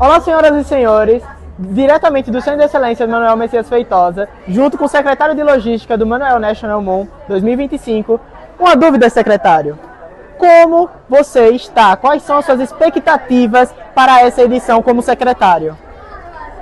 Olá, senhoras e senhores, diretamente do Centro de Excelência do Manuel Messias Feitosa, junto com o secretário de Logística do Manuel National Moon 2025. Uma dúvida, secretário: como você está? Quais são as suas expectativas para essa edição como secretário?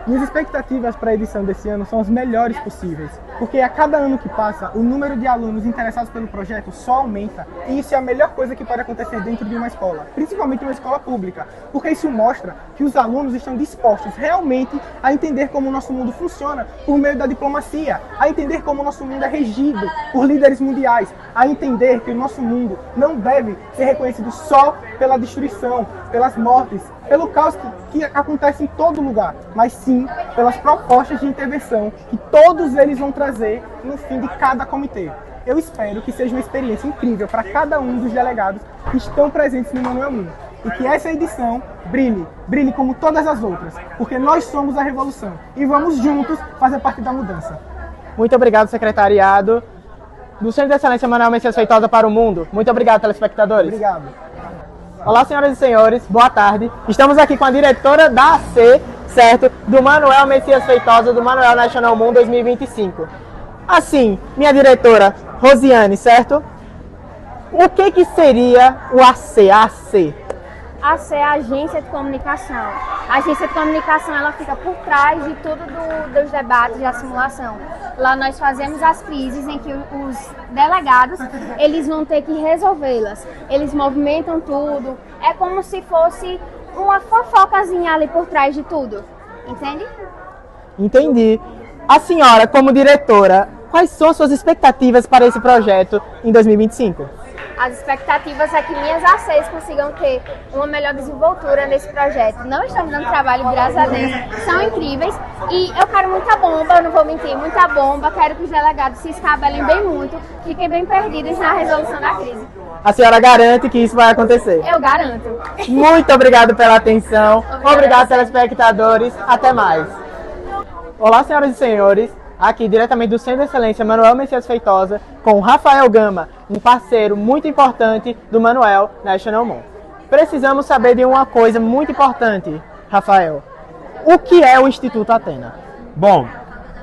Minhas expectativas para a edição desse ano são as melhores possíveis, porque a cada ano que passa, o número de alunos interessados pelo projeto só aumenta, e isso é a melhor coisa que pode acontecer dentro de uma escola, principalmente uma escola pública, porque isso mostra que os alunos estão dispostos realmente a entender como o nosso mundo funciona por meio da diplomacia, a entender como o nosso mundo é regido por líderes mundiais, a entender que o nosso mundo não deve ser reconhecido só pela destruição, pelas mortes, pelo caos que acontece em todo lugar, mas sim pelas propostas de intervenção que todos eles vão trazer no fim de cada comitê. Eu espero que seja uma experiência incrível para cada um dos delegados que estão presentes no Manuel Moon, e que essa edição brilhe como todas as outras, porque nós somos a revolução e vamos juntos fazer parte da mudança. Muito obrigado, secretariado do Centro de Excelência Manuel Messias Feitosa para o Mundo. Muito obrigado, telespectadores. Obrigado. Olá, senhoras e senhores, boa tarde. Estamos aqui com a diretora da AC, certo? Do Manuel Messias Feitosa, do Manuel National Moon 2025. Assim, minha diretora, Rosiane, certo? O que seria o AC, a AC? A AC é a Agência de Comunicação. A Agência de Comunicação, ela fica por trás de tudo dos debates da simulação. Lá nós fazemos as crises em que os delegados, eles vão ter que resolvê-las. Eles movimentam tudo. É como se fosse uma fofocazinha ali por trás de tudo. Entende? Entendi. A senhora, como diretora, quais são as suas expectativas para esse projeto em 2025? As expectativas é que minhas ACs consigam ter uma melhor desenvoltura nesse projeto. Não estamos dando trabalho, graças a Deus, são incríveis. E eu quero muita bomba, eu não vou mentir, muita bomba. Quero que os delegados se escabelem bem muito, fiquem bem perdidos na resolução da crise. A senhora garante que isso vai acontecer? Eu garanto. Muito obrigado pela atenção. Obrigado, telespectadores. Até mais. Olá, senhoras e senhores. Aqui diretamente do Centro de Excelência Manuel Messias Feitosa, com o Rafael Gama, um parceiro muito importante do Manuel National Moon. Precisamos saber de uma coisa muito importante, Rafael. O que é o Instituto Atena? Bom,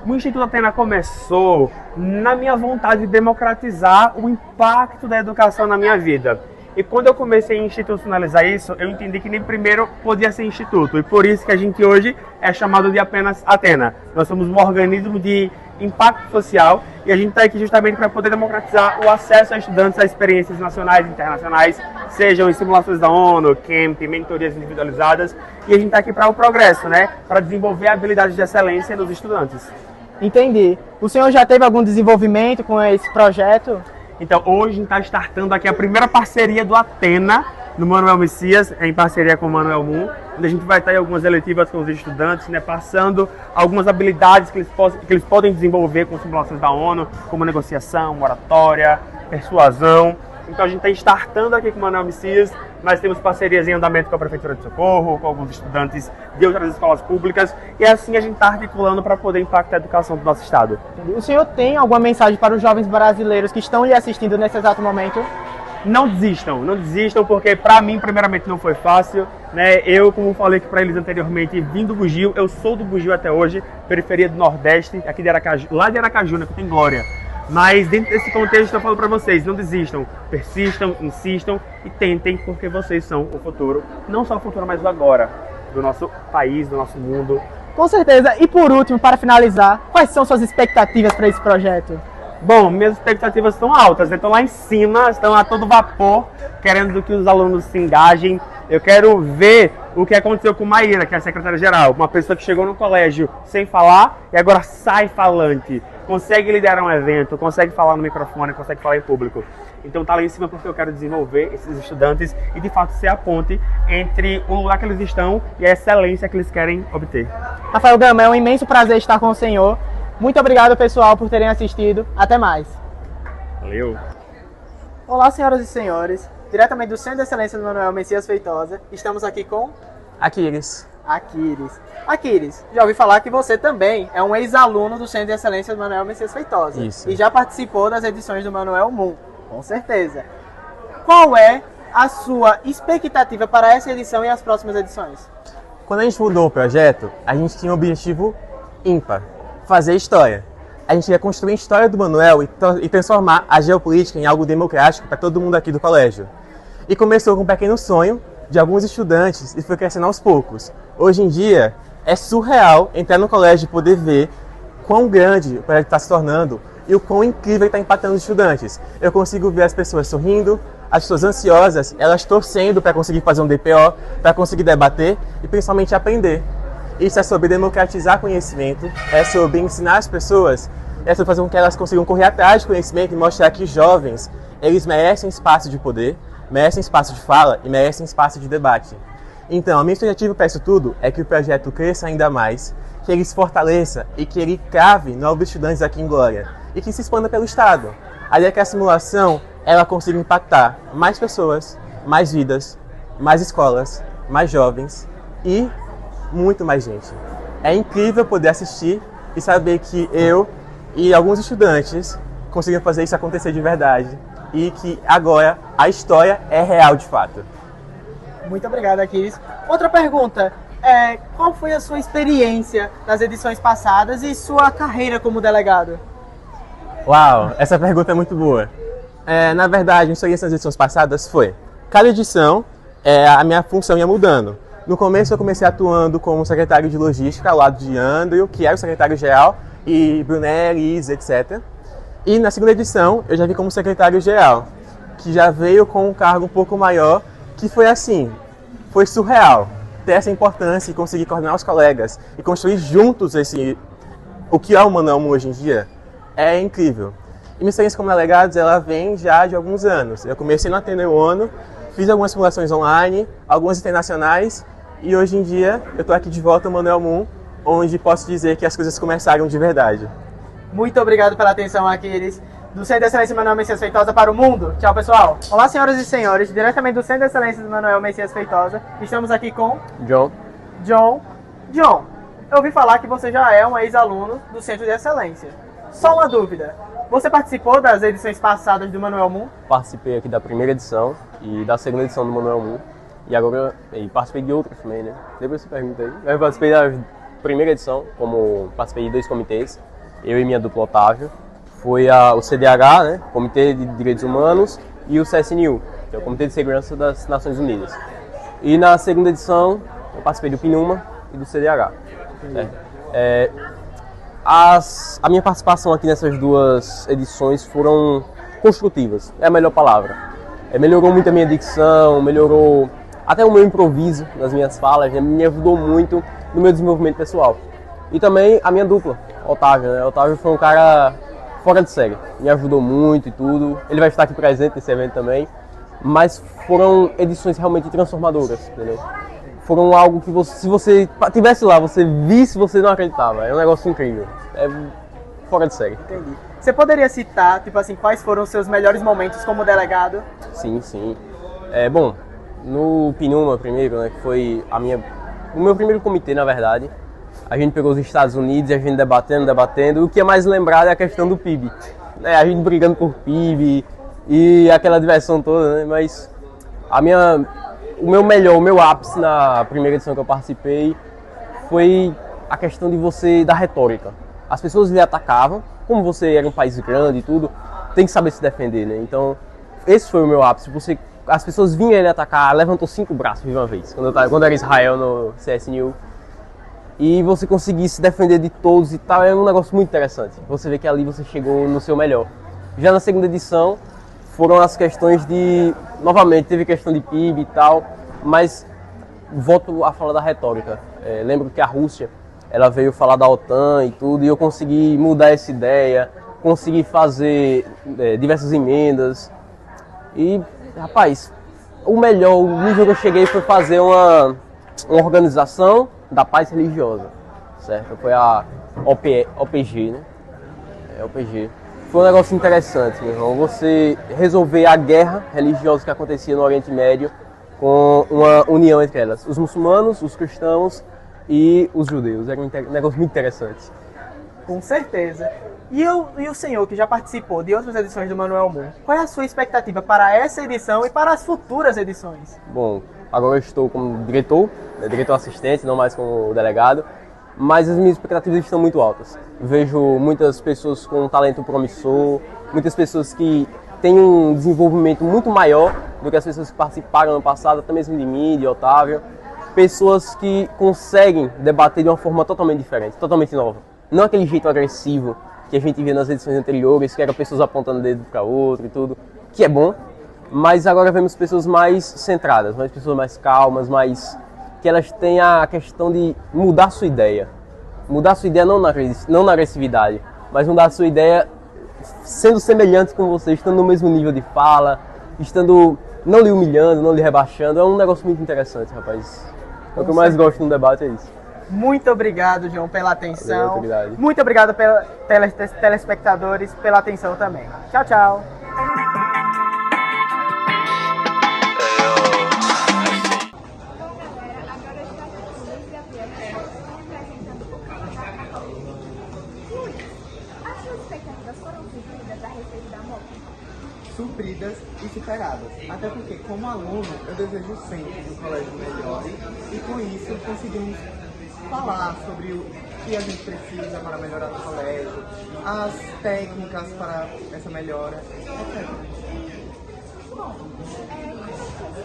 o Instituto Atena começou na minha vontade de democratizar o impacto da educação na minha vida. E quando eu comecei a institucionalizar isso, eu entendi que nem primeiro podia ser instituto. E por isso que a gente hoje é chamado de apenas Atena. Nós somos um organismo de impacto social e a gente está aqui justamente para poder democratizar o acesso a estudantes a experiências nacionais e internacionais, sejam em simulações da ONU, camp, mentorias individualizadas. E a gente está aqui para o progresso, né? Para desenvolver habilidades de excelência nos estudantes. Entendi. O senhor já teve algum desenvolvimento com esse projeto? Então, hoje a gente está startando aqui a primeira parceria do Atena, no Manuel Messias, em parceria com o Manuel Moon, onde a gente vai estar em algumas eletivas com os estudantes, né, passando algumas habilidades que eles podem desenvolver com simulações da ONU, como negociação, oratória, persuasão. Então a gente está startando aqui com o Manuel Messias, mas temos parcerias em andamento com a Prefeitura de Socorro, com alguns estudantes de outras escolas públicas, e assim a gente está articulando para poder impactar a educação do nosso estado. O senhor tem alguma mensagem para os jovens brasileiros que estão lhe assistindo nesse exato momento? Não desistam, porque para mim, primeiramente, não foi fácil, né? Eu, como falei aqui para eles anteriormente, vim do Bugio, eu sou do Bugio até hoje, periferia do Nordeste, aqui de Aracaju, lá de Aracaju, né, que tem Glória. Mas dentro desse contexto eu falo para vocês, não desistam, persistam, insistam e tentem, porque vocês são o futuro, não só o futuro, mas o agora, do nosso país, do nosso mundo. Com certeza. E por último, para finalizar, quais são suas expectativas para esse projeto? Bom, minhas expectativas estão altas, né? Estão lá em cima, estão a todo vapor, querendo que os alunos se engajem. Eu quero ver o que aconteceu com Maíra, que é a secretária-geral, uma pessoa que chegou no colégio sem falar e agora sai falante, consegue liderar um evento, consegue falar no microfone, consegue falar em público. Então tá lá em cima porque eu quero desenvolver esses estudantes e de fato ser a ponte entre o lugar que eles estão e a excelência que eles querem obter. Rafael Gama, é um imenso prazer estar com o senhor. Muito obrigado, pessoal, por terem assistido. Até mais. Valeu. Olá, senhoras e senhores. Diretamente do Centro de Excelência do Manuel Messias Feitosa, estamos aqui com Aquiles. Aquiles, já ouvi falar que você também é um ex-aluno do Centro de Excelência do Manuel Messias Feitosa. Isso. E já participou das edições do Manuel Moon, com certeza. Qual é a sua expectativa para essa edição e as próximas edições? Quando a gente fundou o projeto, a gente tinha um objetivo ímpar, fazer história. A gente ia construir a história do Manuel e transformar a geopolítica em algo democrático para todo mundo aqui do colégio. E começou com um pequeno sonho de alguns estudantes e foi crescendo aos poucos. Hoje em dia, é surreal entrar no colégio e poder ver quão grande o projeto está se tornando e o quão incrível está impactando os estudantes. Eu consigo ver as pessoas sorrindo, as pessoas ansiosas, elas torcendo para conseguir fazer um DPO, para conseguir debater e principalmente aprender. Isso é sobre democratizar conhecimento, é sobre ensinar as pessoas, é sobre fazer com que elas consigam correr atrás de conhecimento e mostrar que jovens, eles merecem espaço de poder, merecem espaço de fala e merecem espaço de debate. Então, a minha expectativa para isso tudo é que o projeto cresça ainda mais, que ele se fortaleça e que ele crave novos estudantes aqui em Glória e que se expanda pelo Estado. A ideia é que a simulação ela consiga impactar mais pessoas, mais vidas, mais escolas, mais jovens e muito mais gente. É incrível poder assistir e saber que eu e alguns estudantes conseguiram fazer isso acontecer de verdade e que agora a história é real de fato. Muito obrigado, Aquiles. Outra pergunta, qual foi a sua experiência nas edições passadas e sua carreira como delegado? Uau, essa pergunta é muito boa. Na verdade, a experiência nas edições passadas foi, cada edição, a minha função ia mudando. No começo eu comecei atuando como secretário de logística ao lado de Andrew, que era o secretário-geral, e Brunelli, Isa, etc. E na segunda edição eu já vi como secretário-geral, que já veio com um cargo um pouco maior, que foi assim, foi surreal ter essa importância e conseguir coordenar os colegas e construir juntos o que é o Manuel Moon hoje em dia, é incrível. E minha experiência como delegado, ela vem já de alguns anos. Eu comecei no Ateneu ONU, fiz algumas simulações online, algumas internacionais, e hoje em dia eu estou aqui de volta no Manuel Moon, onde posso dizer que as coisas começaram de verdade. Muito obrigado pela atenção, Aquiles. Do Centro de Excelência Manuel Messias Feitosa para o mundo. Tchau, pessoal. Olá, senhoras e senhores. Diretamente do Centro de Excelência Manuel Messias Feitosa, estamos aqui com... John, eu ouvi falar que você já é um ex-aluno do Centro de Excelência. Só uma dúvida. Você participou das edições passadas do Manuel Moon? Participei aqui da primeira edição e da segunda edição do Manuel Moon. E agora participei de outras também, né? Depois você pergunta aí. Eu participei da primeira edição, participei de 2 comitês, eu e minha dupla Otávio. Foi o CDH, né? Comitê de Direitos Humanos, e o CSNU, que é o Comitê de Segurança das Nações Unidas. E na segunda edição, eu participei do PNUMA e do CDH. A minha participação aqui nessas 2 edições foram construtivas, é a melhor palavra. Melhorou muito a minha dicção, melhorou até o meu improviso nas minhas falas, né? Me ajudou muito no meu desenvolvimento pessoal. E também a minha dupla, Otávio, né? Otávio foi um cara fora de série, me ajudou muito e tudo. Ele vai estar aqui presente nesse evento também, mas foram edições realmente transformadoras, entendeu? Foram algo que se você estivesse lá, você visse, você não acreditava. É um negócio incrível, é fora de série. Entendi. Você poderia citar, tipo assim, quais foram os seus melhores momentos como delegado? Sim. Bom, no PNUMA primeiro, né, que foi o meu primeiro comitê, na verdade, a gente pegou os Estados Unidos e a gente debatendo. O que é mais lembrado é a questão do PIB. A gente brigando por PIB e aquela diversão toda, né? Mas o meu ápice na primeira edição que eu participei foi a questão da retórica. As pessoas lhe atacavam, como você era um país grande e tudo, tem que saber se defender, né? Então, esse foi o meu ápice. As pessoas vinham lhe atacar, levantou 5 braços de uma vez, quando era Israel no CSNU. E você conseguir se defender de todos e tal, é um negócio muito interessante. Você vê que ali você chegou no seu melhor. Já na segunda edição, foram as questões novamente, teve questão de PIB e tal, mas volto a falar da retórica. Lembro que a Rússia, ela veio falar da OTAN e tudo, e eu consegui mudar essa ideia, consegui fazer diversas emendas. E, rapaz, o nível que eu cheguei foi fazer uma organização da paz religiosa, certo? Foi a OPG, né? OPG. Foi um negócio interessante, meu irmão. Você resolver a guerra religiosa que acontecia no Oriente Médio com uma união entre elas. Os muçulmanos, os cristãos e os judeus. Era um negócio muito interessante. Com certeza. E o senhor, que já participou de outras edições do Manuel Moon, qual é a sua expectativa para essa edição e para as futuras edições? Bom, Agora eu estou como diretor, né, diretor assistente, não mais como delegado, mas as minhas expectativas estão muito altas. Vejo muitas pessoas com um talento promissor, muitas pessoas que têm um desenvolvimento muito maior do que as pessoas que participaram no passado, até mesmo de mim, de Otávio. Pessoas que conseguem debater de uma forma totalmente diferente, totalmente nova. Não aquele jeito agressivo que a gente via nas edições anteriores, que eram pessoas apontando o dedo para outro e tudo, que é bom, mas agora vemos pessoas mais centradas, mais pessoas mais calmas, mais que elas têm a questão de mudar sua ideia. Mudar sua ideia não na agressividade, mas mudar sua ideia sendo semelhante com você, estando no mesmo nível de fala, estando não lhe humilhando, não lhe rebaixando. É um negócio muito interessante, rapaz. É o que eu mais gosto no debate, é isso. Muito obrigado, João, pela atenção. Obrigado. Muito obrigado pelos telespectadores pela atenção também. Tchau, tchau. Supridas e superadas. Até porque, como aluno, eu desejo sempre que o colégio melhore e com isso conseguimos falar sobre o que a gente precisa para melhorar no colégio, as técnicas para essa melhora, etc. Bom, vocês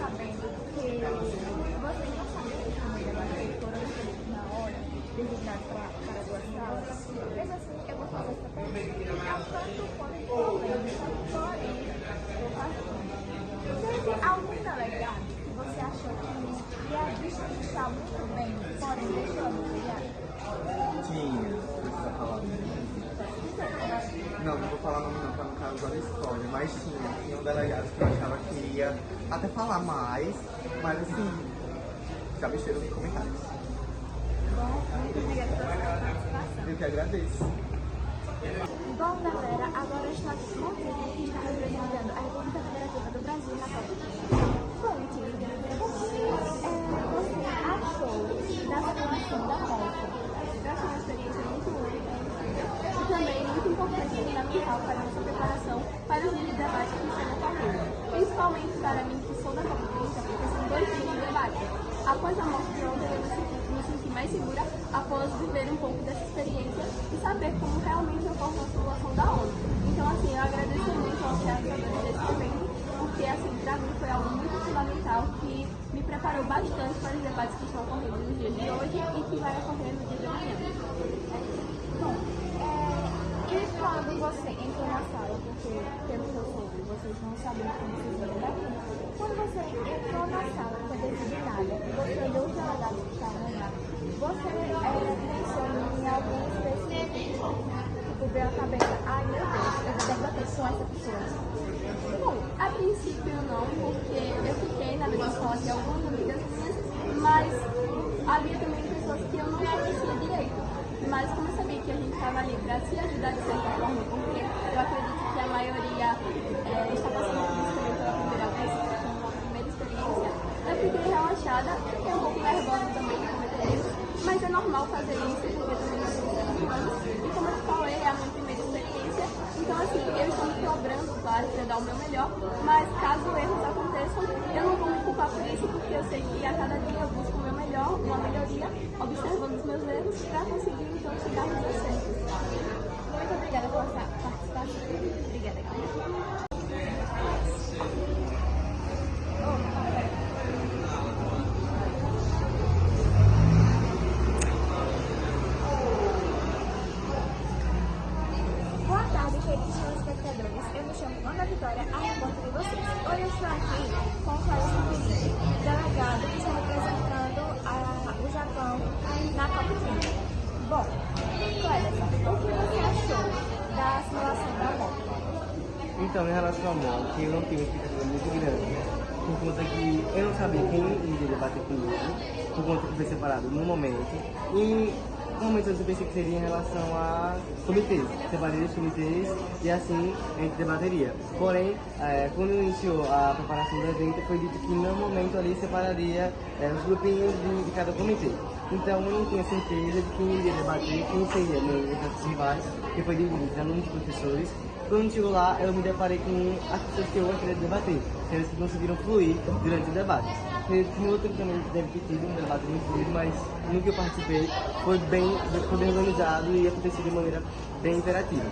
sabendo que vocês não sabem como debater foram na hora, designados para 2 salas, mesmo assim eu vou fazer essa pergunta. Há tanto quanto polêmica, porém, teve algum delegado que você achou que ia distinguir muito bem, porém deixou a desejar? Tinha, precisa falar. Não vou falar nome não, para não causar história, mas tinha um delegado que eu achava que ia até falar mais, mas assim, já mexeram em comentários. Bom, muito obrigada pela sua participação. Eu que agradeço. Bom, galera, agora eu estou aqui com o Tinder, que está representando a República Federativa do Brasil na Copa. Bom, Tinder, o que você achou da formação da Copa? Eu achei uma experiência muito única e também muito importante e fundamental para a nossa preparação para os dias de debate que estão ocorrendo. Principalmente para mim, que sou da Copa 30, porque são 2 dias de debate. Após a morte de ontem, eu me senti mais segura após viver um pouco dessa experiência e saber como realmente ocorre a simulação da ONU. Então, assim, eu agradeço muito aos realizadores desse evento, porque, assim, para mim foi algo muito fundamental que me preparou bastante para os debates que estão ocorrendo nos dias de hoje e que vai ocorrer no dia de amanhã. Bom, e quando você entrou na sala, porque, pelo que eu soube, vocês não sabiam como vocês iam debater, quando você entrou na sala, foi designada, você olhou os delegados que estavam lá, você pensou em algum específico, tipo, veio a cabeça, ai meu Deus, eu vou debater com essa pessoa. Bom, a princípio não, porque eu fiquei na mesma sala de algumas amigas minhas, mas havia também pessoas que eu não conhecia direito. Mas como eu sabia que a gente estava ali para se ajudar de certa forma, porque eu acredito que a maioria está passando por isso também pela primeira vez, como uma primeira experiência, eu fiquei relaxada, fiquei um pouco nervosa também de cometer erros, mas é normal fazer isso, porque também não tenho tantos anos, e como eu te falei, é a minha primeira experiência, então assim, eu estou me cobrando, claro, para dar o meu melhor, mas caso erros aconteçam, eu não vou me culpar por isso, porque eu sei que a cada dia eu busco o meu melhor, uma melhoria, observando os meus erros, para conseguir então chegar nos acertos. Muito obrigada pela sua participação. Obrigada, galera. Boa tarde, queridos telespectadores. Eu me chamo Ana Vitória, a repórter de vocês. Hoje eu estou aqui com o Cláudio Santos, delegado que está representando o Japão na Copa 30. Bom, Cléber, o que você achou da simulação da moto? Então, em relação à moto, eu não tenho uma expectativa muito grande, por conta que eu não sabia quem iria debater comigo, por conta que foi separado no momento, e no momento eu pensei que seria em relação a comitês, separaria os comitês e assim a gente debateria. Porém, quando iniciou a preparação do evento, foi dito que no momento ali separaria os grupinhos de cada comitê. Então eu não tinha certeza de quem iria debater, quem seria nessas debates, que foi dividido entre alunos e professores. quando chegou lá, eu me deparei com as pessoas que eu gostaria de debater, eles que conseguiram fluir durante o debate. No outro também deve ter tido um debate muito fluido, mas no que eu participei foi bem organizado e aconteceu de maneira bem interativa.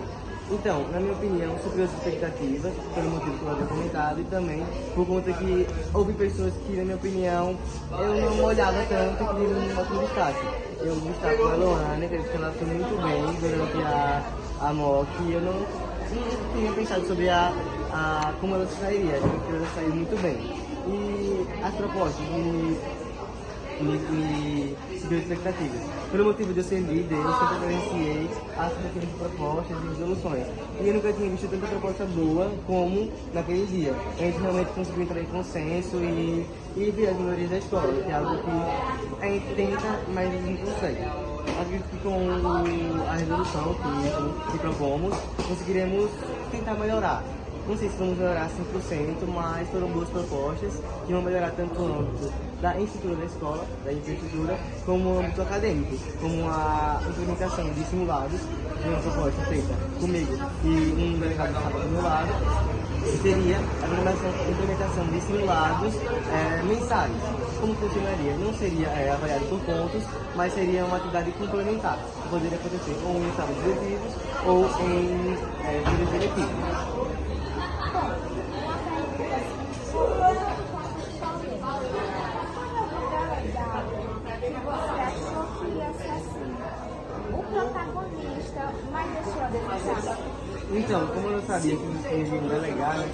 Então, na minha opinião, supriu as expectativas, pelo motivo que eu havia comentado, e também por conta que houve pessoas que, na minha opinião, eu não olhava tanto e queria um outro destaque. Eu destaco a Luana, acredito que ela foi muito bem durante a MOC, e eu não tinha pensado sobre como ela sairia, eu acho que ela saiu muito bem. E as propostas me subiu expectativas. Pelo motivo de eu ser líder, eu sempre presenciei as respectivas propostas e resoluções. E eu nunca tinha visto tanta proposta boa como naquele dia. A gente realmente conseguiu entrar em consenso e ver as melhorias da escola, que é algo que a gente tenta, mas não consegue. Acredito que com a resolução que propomos, conseguiremos tentar melhorar. Não sei se vamos melhorar 100%, mas foram boas propostas que vão melhorar tanto no âmbito da estrutura da escola, da infraestrutura, como no âmbito acadêmico, como a implementação de simulados, de uma proposta feita comigo e um delegado que estava do meu lado, seria a implementação de simulados mensais. Como funcionaria? Não seria avaliado por pontos, mas seria uma atividade complementar, que poderia acontecer ou em estados diretivos ou em períodos diretivos. Você achou que ia ser assim? O protagonista mais deixou a desejar? Então, como eu não sabia que eles iam delegar, né,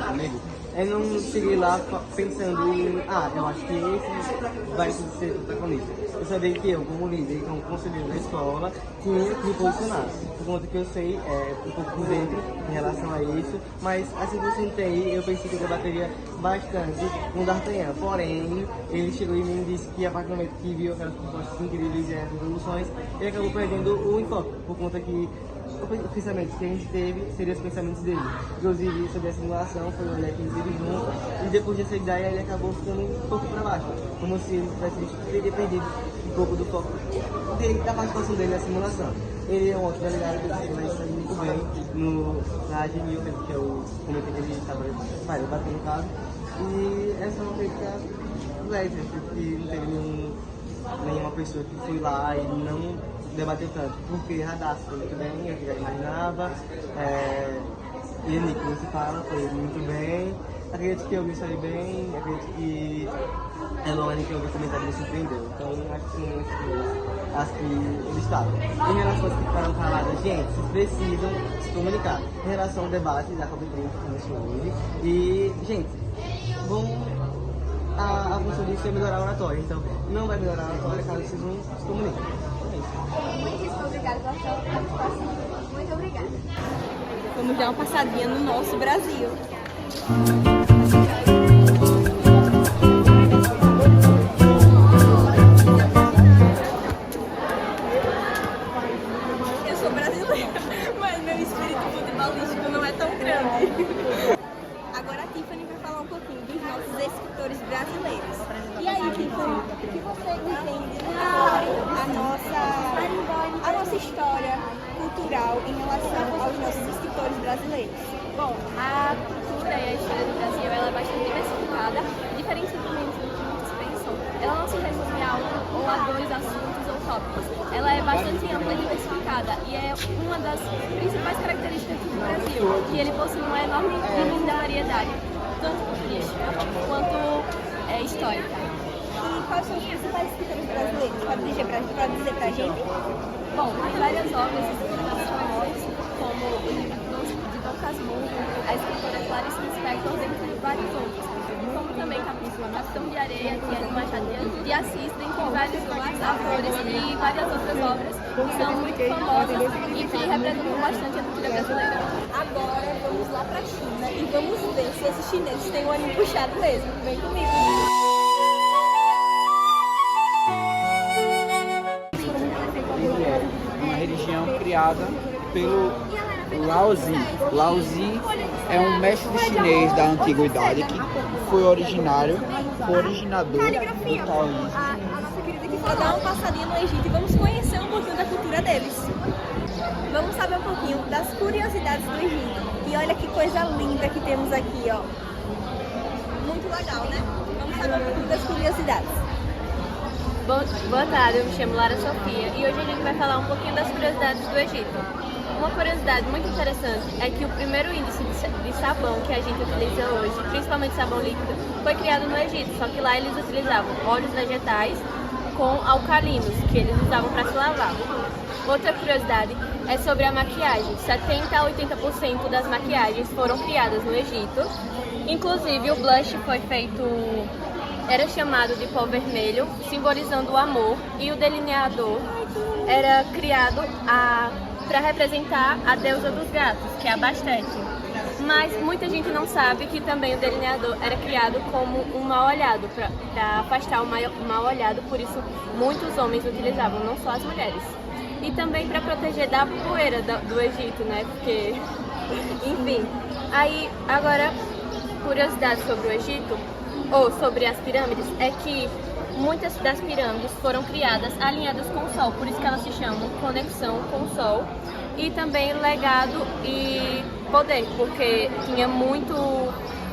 comigo, eu não cheguei lá pensando em, eu acho que esse vai ser o protagonista. Eu sabia que eu, como líder e como conselheiro da escola, tinha que me posicionar. Por conta que eu sei um pouco por dentro em relação a isso, mas assim que eu sentei, eu pensei que eu debateria bastante com o D'Artagnan. Porém, ele chegou e me disse que a partir do momento que viu aquelas propostas incríveis e as resoluções, ele acabou perdendo o enfoque, por conta que os pensamentos que a gente teve seriam os pensamentos dele. Inclusive, sobre a simulação, foi uma ideia que ele teve junto, e depois dessa ideia ele acabou ficando um pouco para baixo, como se ele tivesse perdido um pouco do foco dele, da participação dele na simulação. Ele é um outro delegado que vai sair muito bem na AGNIL, que é o comitê que ele estava debatendo no caso, e essa é uma crítica leve, porque não teve nenhuma pessoa que foi lá e não debateu tanto, porque Radassa foi muito bem, eu já imaginava, Yannick, como se fala, foi muito bem, acredito que eu me saí bem, acredito que Elone, que eu vi comentário, me surpreendeu, então acho que são as que eles estavam. Em relação às que ficaram caladas, gente, vocês precisam se comunicar. Em relação ao debate da COP30 que começou hoje, e, gente, a função disso é melhorar a oratória, então não vai melhorar a oratória caso vocês não se comuniquem. Muitíssimo obrigada pela sua participação. Muito obrigada. Vamos dar uma passadinha no nosso Brasil. Eu sou brasileira, mas meu espírito futebolístico não é tão grande. Agora a Tiffany vai falar um pouquinho dos nossos escritores brasileiros. E aí, Tiffany, o que você entende a nossa história cultural em relação aos nossos escritores brasileiros? Bom, a cultura e a história do Brasil ela é bastante diversificada, diferentemente do que muitos pensam. Ela não se resume a um ou a dois assuntos ou tópicos. Ela é bastante ampla e diversificada e é uma das principais características do Brasil, que ele possui uma enorme e linda variedade, tanto culturística quanto histórica. E quais são os principais escritores brasileiros? Pode dizer pra gente? Bom, tem várias obras escritas famosas, como o livro de Dom Casmurro, a escritora Clarice Lispector, dentre vários outros, como também Capitão de Areia, que é do Machado de Assis, dentre vários outros autores e várias outras obras que são muito famosas e que representam bastante a cultura brasileira. Agora vamos lá pra China e vamos ver se esses chineses têm o ânimo puxado mesmo. Vem comigo! Uma religião criada pelo Lao Tzu. Lao Tzu é um mestre chinês da antiguidade que foi originador do taoísmo. Vou dar uma passadinha no Egito e vamos conhecer um pouquinho da cultura deles. Vamos saber um pouquinho das curiosidades do Egito. E olha que coisa linda que temos aqui, ó. Muito legal, né? Vamos saber um pouquinho das curiosidades. Boa tarde, eu me chamo Lara Sofia e hoje a gente vai falar um pouquinho das curiosidades do Egito. Uma curiosidade muito interessante é que o primeiro índice de sabão que a gente utiliza hoje, principalmente sabão líquido, foi criado no Egito, só que lá eles utilizavam óleos vegetais com alcalinos, que eles usavam para se lavar. Outra curiosidade é sobre a maquiagem. 70 a 80% das maquiagens foram criadas no Egito. Inclusive o blush foi feito, era chamado de pó vermelho, simbolizando o amor, e o delineador era criado para representar a deusa dos gatos, que é a Bastete. Mas muita gente não sabe que também o delineador era criado como um mal-olhado, para afastar o mal-olhado, por isso muitos homens utilizavam, não só as mulheres. E também para proteger da poeira do Egito, né? Porque, enfim. Aí, agora, curiosidade sobre o Egito, ou sobre as pirâmides, é que muitas das pirâmides foram criadas alinhadas com o Sol, por isso que elas se chamam Conexão com o Sol. E também legado e poder, porque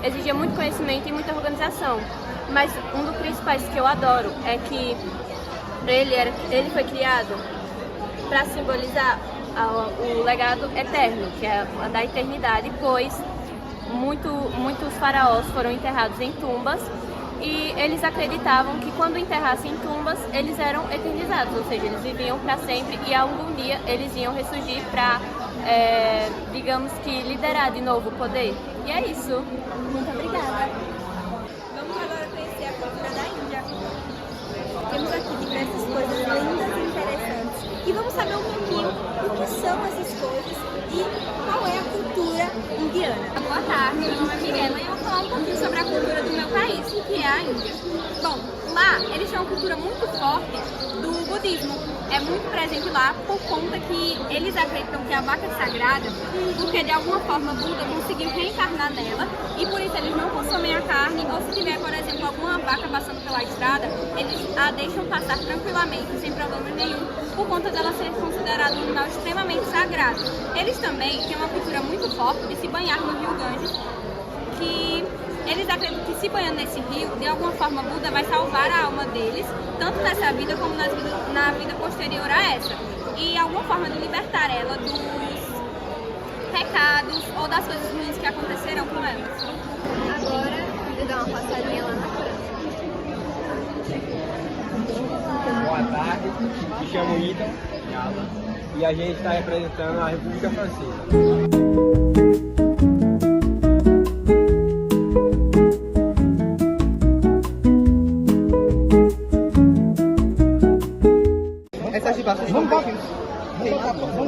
exigia muito conhecimento e muita organização. Mas um dos principais que eu adoro é que ele foi criado para simbolizar o legado eterno, que é a da eternidade, pois muitos faraós foram enterrados em tumbas e eles acreditavam que quando enterrassem em tumbas, eles eram eternizados, ou seja, eles viviam para sempre e algum dia eles iam ressurgir para, digamos que, liderar de novo o poder. E é isso. Muito obrigada. Vamos agora conhecer a cultura da Índia. Temos aqui diversas coisas lindas e interessantes. E vamos saber um pouquinho o que são essas coisas e qual é a cultura indiana. Boa tarde, meu nome é Mirella e eu vou falar um pouquinho sobre a cultura do meu país, que é a Índia. Bom, lá eles têm uma cultura muito forte do budismo. É muito presente lá por conta que eles acreditam que a vaca é sagrada, porque de alguma forma Buda conseguiu reencarnar nela e por isso eles não consomem a carne, ou se tiver, por exemplo, alguma vaca passando pela estrada, eles a deixam passar tranquilamente, sem problema nenhum, por conta dela ser considerada um animal extremamente sagrado. Eles também têm uma cultura muito forte de se banhar no rio Ganges, que eles acreditam que se banhando nesse rio, de alguma forma Buda vai salvar a alma deles, tanto nessa vida como na vida posterior a essa. E alguma forma de libertar ela dos pecados ou das coisas ruins que aconteceram com elas. Agora, eu dar uma passadinha lá na França. Boa tarde, me chamo Ida e a gente está representando a República Francesa. Vamos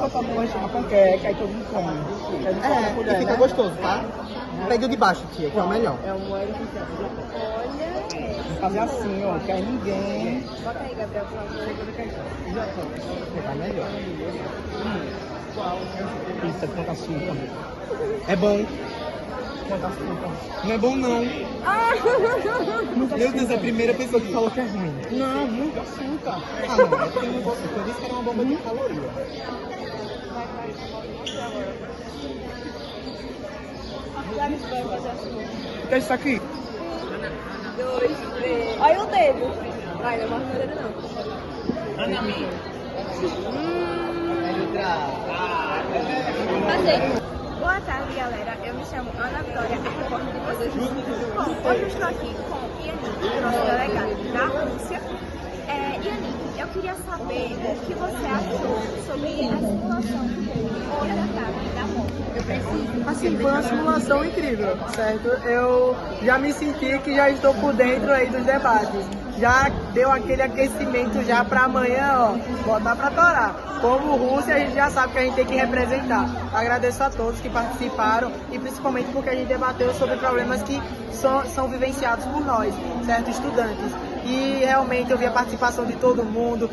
botar no lanche uma panqueca, aí todo mundo come. E fica gostoso, tá? Pegue o de baixo, tia, que é o melhor. Vamos fazer assim, ó, que aí ninguém... Bota aí, Gabriel, por favor. Vai melhor. Pizza com açúcar. É bom. Não é bom, não. Meu Deus, é a primeira pessoa que falou que é ruim. Não, muito açúcar. Ah, não, é porque eu disse que era uma bomba de caloria. O que é isso aqui? 2, 3. Olha o dedo. Vai, não marca o dedo não. Ana minha. Passei. Boa tarde, galera. Eu me chamo Ana Vitória, repórter de vocês. Bom, hoje eu estou aqui com Yannick, nosso delegado da Rússia. Yannick, eu queria saber o que você achou sobre a simulação que teve hoje à tarde da morte. Eu preciso. Assim, foi uma simulação incrível, certo? Eu já me senti que já estou por dentro aí dos debates. Já deu aquele aquecimento já para amanhã, ó, botar para torar. Como Rússia, a gente já sabe que a gente tem que representar. Agradeço a todos que participaram e principalmente porque a gente debateu sobre problemas que são vivenciados por nós, certo? Estudantes. E realmente eu vi a participação de todo mundo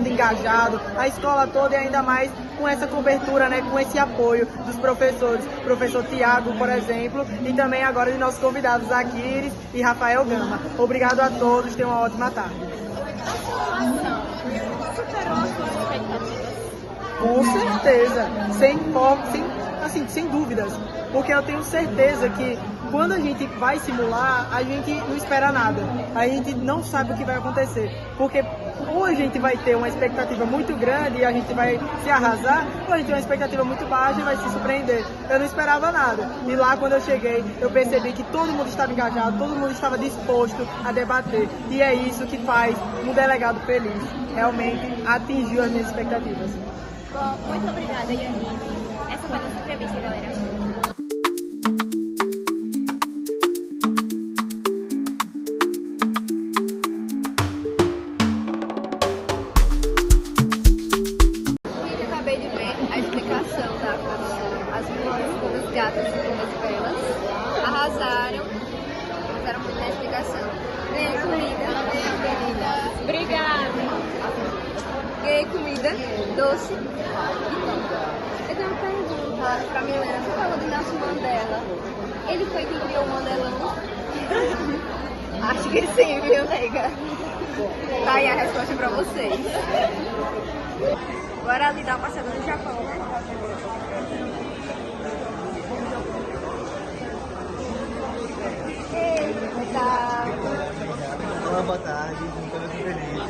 engajado, a escola toda e ainda mais com essa cobertura, né, com esse apoio dos professores, professor Tiago, por exemplo, e também agora de nossos convidados Aquiles e Rafael Gama. Obrigado a todos, tenham uma ótima tarde. Com certeza, sem dúvidas. porque eu tenho certeza que quando a gente vai simular, a gente não espera nada, a gente não sabe o que vai acontecer, porque ou a gente vai ter uma expectativa muito grande e a gente vai se arrasar, ou a gente tem uma expectativa muito baixa e vai se surpreender. Eu não esperava nada, e lá quando eu cheguei, eu percebi que todo mundo estava engajado, todo mundo estava disposto a debater, e é isso que faz um delegado feliz, realmente atingiu as minhas expectativas. Bom, muito obrigada, Yanni. Essa foi a nossa entrevista, galera. Arrasaram, fizeram muito na explicação. Ganhei comida. Obrigada. Ganhei comida, doce e pão. Eu tenho uma pergunta pra Milena. Você falou do Nelson Mandela. Ele foi quem criou o Mandelão? Acho que sim, viu, nega? Tá aí a resposta pra vocês. Bora ali dar uma passada no Japão, né? Olá, boa tarde, muito feliz.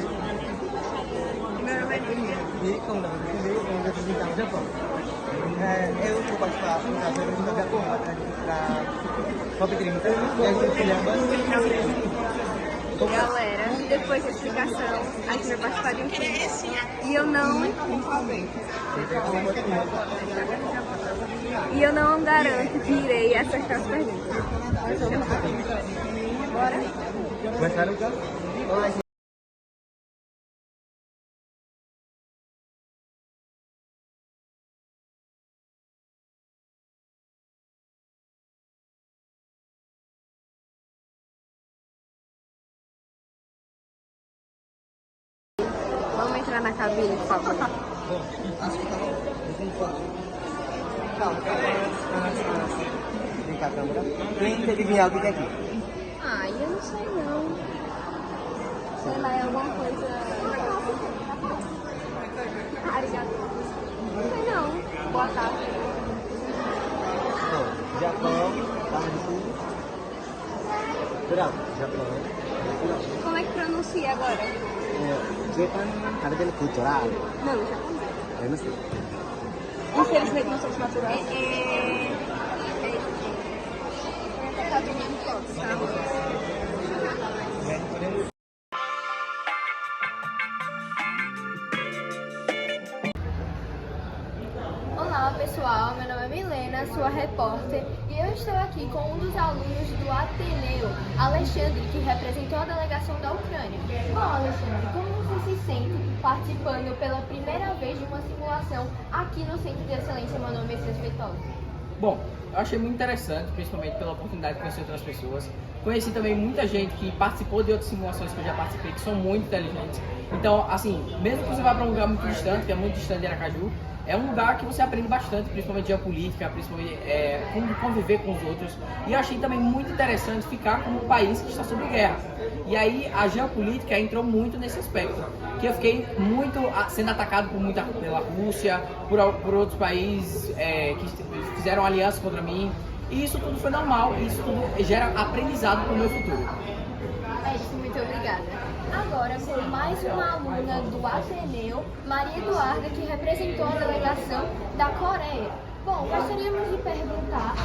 Meu nome é Lívia. E como dá pra entender, eu vou representar o Japão. Eu vou participar da apresentação da Japão para Top 30 e a gente se chama. Galera, depois da explicação, a gente vai participar de um quiz. E eu não garanto que irei acertar as perguntas. Bora? Começaram? Olá, Vamos entrar na cabine, por favor. Calma. Vem cá, câmera. Tenta adivinhar o que é aqui. Ai, eu não sei não. Sei lá, é alguma coisa... Arigato. Não sei não. Boa tarde. Bom, Japão, barra de tudo. Japão. Como é que pronuncia agora? Japan, cabelo cultural. Não, japonês. Eu não sei. Infelizmente não somos naturais. Tá tomando foto, tá? Olá pessoal, meu nome é Milena, sua repórter, e eu estou aqui com um dos alunos do Ateneu, Alexandre, que representou a delegação da Ucrânia. Bom, Alexandre, como você se sente participando pela primeira vez de uma simulação aqui no Centro de Excelência Manuel Messias Feitosa? Bom, eu achei muito interessante, principalmente pela oportunidade de conhecer outras pessoas. Conheci também muita gente que participou de outras simulações que eu já participei, que são muito inteligentes. Então, assim, mesmo que você vá para um lugar muito distante, que é muito distante de Aracaju, é um lugar que você aprende bastante, principalmente geopolítica, principalmente como conviver com os outros. E eu achei também muito interessante ficar como um país que está sob guerra. E aí a geopolítica entrou muito nesse aspecto, que eu fiquei muito sendo atacado pela Rússia, por outros países que fizeram aliança contra mim. E isso tudo foi normal, e isso tudo gera aprendizado para o meu futuro. É isso, muito obrigada. Agora, com mais uma aluna do Ateneu, Maria Eduarda, que representou a delegação da Coreia. Bom, gostaríamos de perguntar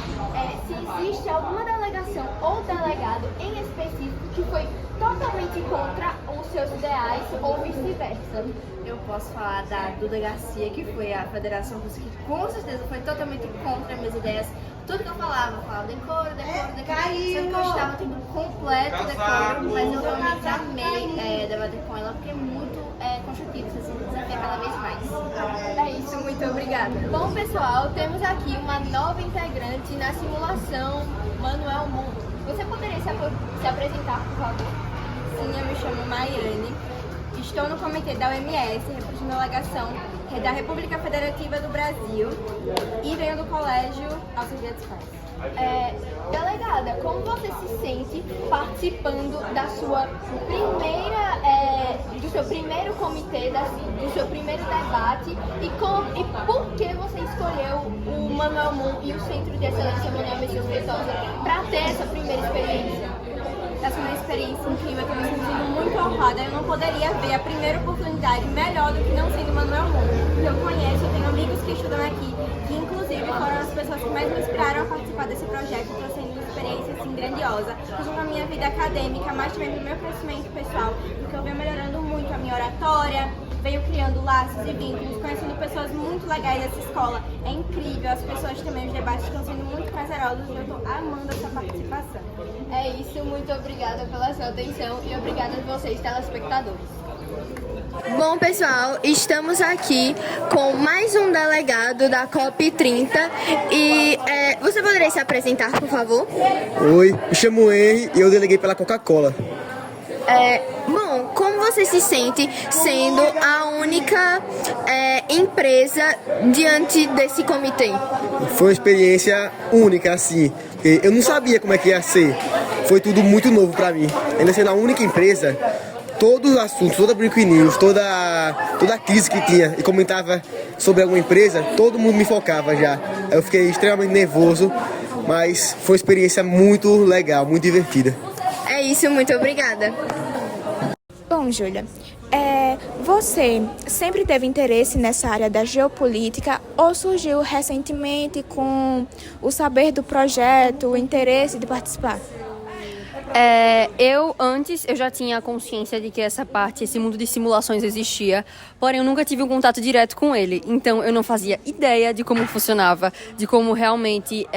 se existe alguma delegação ou delegado em específico que foi totalmente contra os seus ideais ou vice-versa. Eu posso falar da Duda Garcia, que foi a Federação Russa, que com certeza foi totalmente contra minhas ideias. Tudo que eu falava decoro, sendo que eu estava tendo completo decoro, mas eu realmente amei debater com ela, porque é muito construtivo, você se desafia cada vez mais. É isso, muito obrigada. Bom, pessoal, temos aqui uma nova integrante na simulação, Manuel Mundo. Você poderia se apresentar, por favor? Sim, eu me chamo Maiane. Estou no comitê da OMS, representando a delegação da República Federativa do Brasil e venho do Colégio Alcides Paz. Delegada, como você se sente participando da sua do seu primeiro comitê, do seu primeiro debate e por que você escolheu o Manuel Moon e o Centro de Excelência Manuel Messias Feitosa para ter essa primeira experiência? Essa é uma experiência incrível, que eu me sentindo muito honrada. Eu não poderia ver a primeira oportunidade melhor do que não sendo Manuel Moon. Eu conheço, eu tenho amigos que estudam aqui, que inclusive foram as pessoas que mais me inspiraram a participar desse projeto. Estou sendo uma experiência assim, grandiosa, não só na minha vida acadêmica, mas também no meu crescimento pessoal, porque eu venho melhorando muito a minha oratória, venho criando laços e vínculos, conhecendo pessoas muito legais dessa escola. É incrível, as pessoas também, os debates estão sendo muito prazerosos e eu estou amando essa participação. É isso, muito obrigada pela sua atenção e obrigada a vocês, telespectadores. Bom, pessoal, estamos aqui com mais um delegado da COP30 e você poderia se apresentar, por favor? Oi, me chamo Henry e eu deleguei pela Coca-Cola. Bom, como você se sente sendo a única empresa diante desse comitê? Foi uma experiência única, assim. Eu não sabia como é que ia ser. Foi tudo muito novo pra mim. Ainda sendo a única empresa, todos os assuntos, toda a Breaking News, toda a crise que tinha e comentava sobre alguma empresa, todo mundo me focava já. Eu fiquei extremamente nervoso, mas foi uma experiência muito legal, muito divertida. É isso, muito obrigada. Bom, Júlia, você sempre teve interesse nessa área da geopolítica ou surgiu recentemente com o saber do projeto, o interesse de participar? Eu já tinha consciência de que esse mundo de simulações existia, porém eu nunca tive um contato direto com ele, então eu não fazia ideia de como funcionava, de como realmente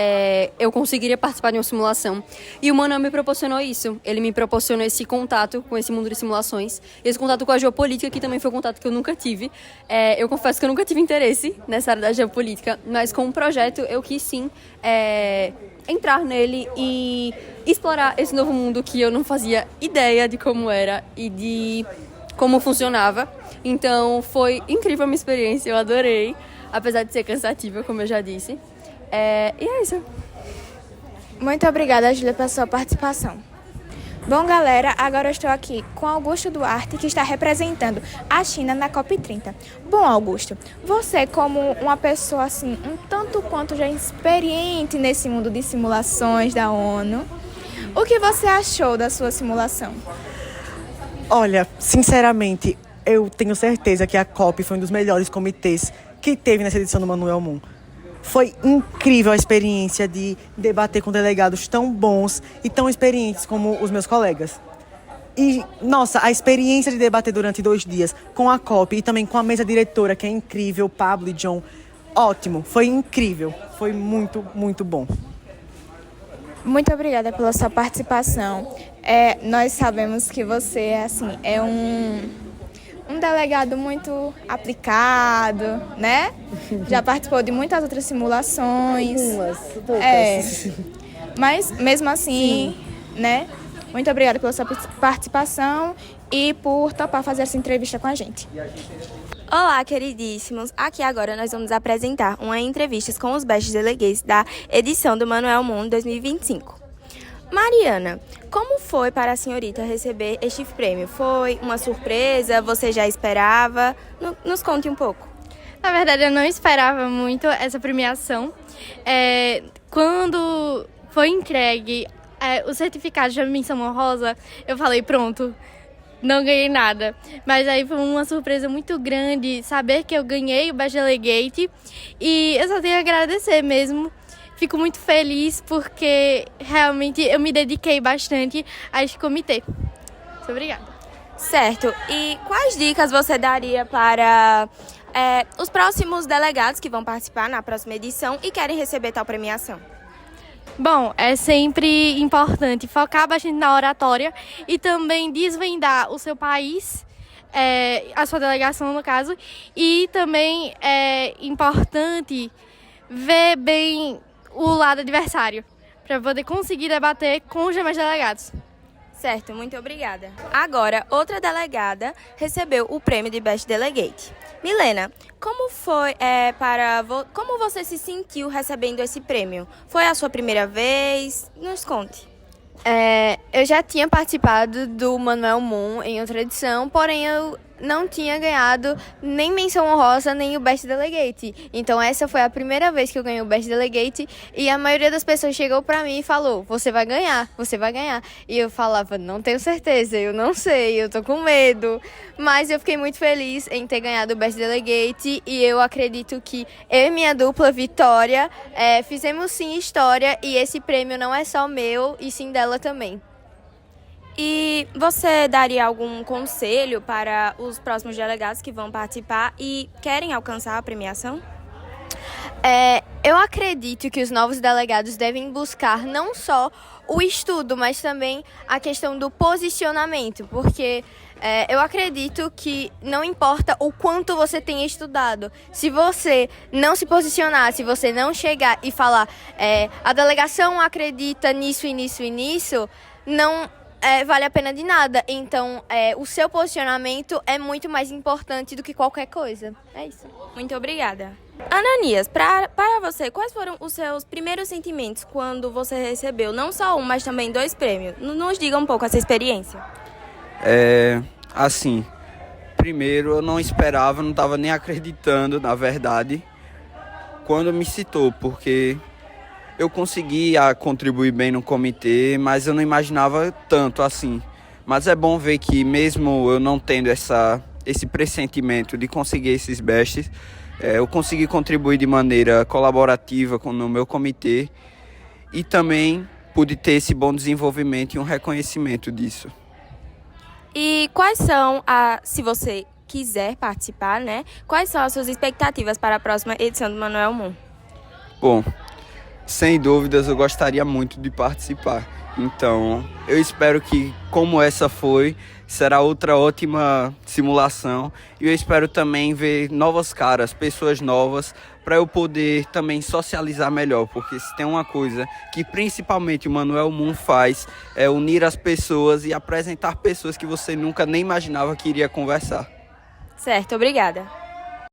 eu conseguiria participar de uma simulação. E o Manuel me proporcionou isso, ele me proporcionou esse contato com esse mundo de simulações, esse contato com a geopolítica, que também foi um contato que eu nunca tive. Eu confesso que eu nunca tive interesse nessa área da geopolítica, mas com o projeto eu quis sim entrar nele e explorar esse novo mundo que eu não fazia ideia de como era e de como funcionava. Então foi incrível a minha experiência, eu adorei, apesar de ser cansativa, como eu já disse. E é isso. Muito obrigada, Júlia, pela sua participação. Bom, galera, agora eu estou aqui com Augusto Duarte, que está representando a China na COP30. Bom, Augusto, você como uma pessoa assim, um tanto quanto já experiente nesse mundo de simulações da ONU, o que você achou da sua simulação? Olha, sinceramente, eu tenho certeza que a COP foi um dos melhores comitês que teve nessa edição do Manuel Moon. Foi incrível a experiência de debater com delegados tão bons e tão experientes como os meus colegas. E, nossa, a experiência de debater durante 2 dias com a COP e também com a mesa diretora, que é incrível, Pablo e John, ótimo, foi incrível, foi muito, muito bom. Muito obrigada pela sua participação. Nós sabemos que você é um delegado muito aplicado, né? Já participou de muitas outras simulações. Poucas. Mas, mesmo assim, né? Muito obrigada pela sua participação e por topar fazer essa entrevista com a gente. Olá, queridíssimos! Aqui agora nós vamos apresentar uma entrevista com os Best Delegates da edição do Manuel Moon 2025. Mariana, como foi para a senhorita receber este prêmio? Foi uma surpresa? Você já esperava? Nos conte um pouco. Na verdade, eu não esperava muito essa premiação. Quando foi entregue o certificado de menção honrosa, eu falei, pronto, não ganhei nada. Mas aí foi uma surpresa muito grande saber que eu ganhei o Best Delegate e eu só tenho a agradecer mesmo. Fico muito feliz porque realmente eu me dediquei bastante a este comitê. Muito obrigada. Certo. E quais dicas você daria para os próximos delegados que vão participar na próxima edição e querem receber tal premiação? Bom, é sempre importante focar bastante na oratória e também desvendar o seu país, a sua delegação no caso, e também é importante ver bem o lado adversário, para poder conseguir debater com os demais delegados. Certo, muito obrigada. Agora, outra delegada recebeu o prêmio de Best Delegate. Milena, como foi como você se sentiu recebendo esse prêmio? Foi a sua primeira vez? Nos conte. Eu já tinha participado do Manuel Moon em outra edição, porém eu não tinha ganhado nem menção honrosa, nem o Best Delegate. Então essa foi a primeira vez que eu ganhei o Best Delegate e a maioria das pessoas chegou pra mim e falou, você vai ganhar. E eu falava, não tenho certeza, eu não sei, eu tô com medo. Mas eu fiquei muito feliz em ter ganhado o Best Delegate e eu acredito que eu e minha dupla Vitória fizemos sim história e esse prêmio não é só meu e sim dela também. E você daria algum conselho para os próximos delegados que vão participar e querem alcançar a premiação? Eu acredito que os novos delegados devem buscar não só o estudo, mas também a questão do posicionamento, porque eu acredito que não importa o quanto você tenha estudado, se você não se posicionar, se você não chegar e falar a delegação acredita nisso e nisso e nisso, não vale a pena de nada. Então, o seu posicionamento é muito mais importante do que qualquer coisa. É isso. Muito obrigada. Ananias, para você, quais foram os seus primeiros sentimentos quando você recebeu não só um, mas também 2 prêmios? Nos diga um pouco essa experiência. Assim, primeiro eu não esperava, não estava nem acreditando, na verdade, quando me citou, porque eu conseguia contribuir bem no comitê, mas eu não imaginava tanto assim. Mas é bom ver que mesmo eu não tendo esse pressentimento de conseguir esses bestes, eu consegui contribuir de maneira colaborativa no meu comitê e também pude ter esse bom desenvolvimento e um reconhecimento disso. E quais são, se você quiser participar, né? Quais são as suas expectativas para a próxima edição do Manuel Moon? Bom, sem dúvidas, eu gostaria muito de participar. Então, eu espero que, como essa foi, será outra ótima simulação. E eu espero também ver novas caras, pessoas novas, para eu poder também socializar melhor. Porque se tem uma coisa que principalmente o Manuel Moon faz, é unir as pessoas e apresentar pessoas que você nunca nem imaginava que iria conversar. Certo, obrigada.